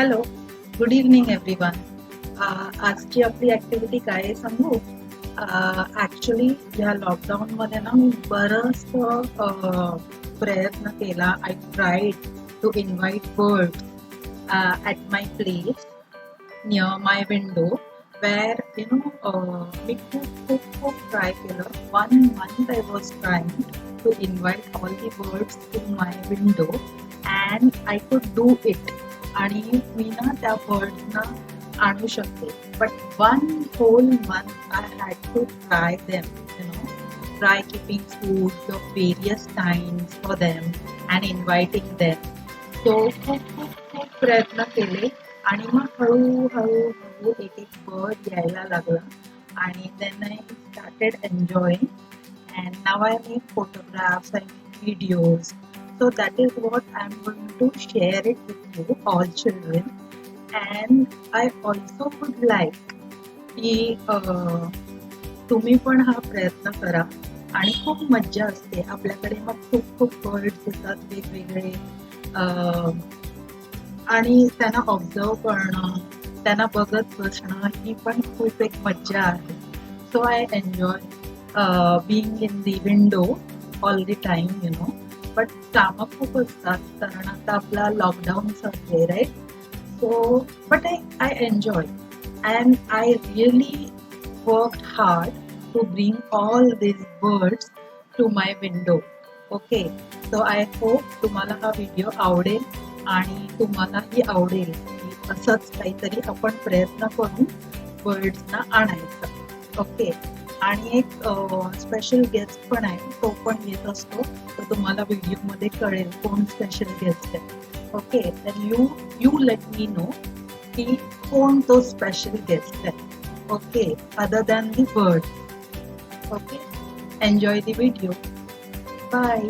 Hello, good evening everyone. आजची आपली activity काय आहे सांगू? ॲक्च्युली ह्या लॉकडाऊनमध्ये ना मी बरंचसं प्रयत्न केला. I tried to invite birds at my place near my window where मी खूप ट्राय केलं. 1 month I was trying to invite all the birds to my window and I could do it. आणि मी ना त्या बर्ड्सना आणू शकते. But 1 whole month I had to try them, try keeping food of various kinds for them and inviting them. So खूप प्रयत्न केले आणि मग हळूहळू एक बर्ड यायला लागला आणि then I started enjoying and now I make photographs, I make videos. So that is what I'm going to share it with you, all children. And I also would like की तुम्ही पण हा प्रयत्न करा आणि खूप मज्जा असते. आपल्याकडे मग खूप बर्ड्स येतात वेगवेगळे आणि त्यांना ऑब्झर्व करणं, त्यांना बघत बसणं ही पण खूप एक मज्जा आहे. So I enjoy being in the window all the time. But कामं खूप असतात कारण आता आपला लॉकडाऊन चालू आहे, right? So but I enjoy and I really worked hard to bring all this birds to my window. Okay, so I hope तुम्हाला हा व्हिडिओ आवडेल आणि तुम्हालाही आवडेल की असंच काहीतरी आपण प्रयत्न करून बर्ड्सना आणायचं. ओके, आणि एक स्पेशल गेस्ट पण आहे, तो पण येत असतो. तो तुम्हाला व्हिडिओमध्ये कळेल कोण स्पेशल गेस्ट आहे. ओके, तर यू लेट मी नो की कोण तो स्पेशल गेस्ट आहे. Okay, other than the bird. Okay, enjoy the video. Bye.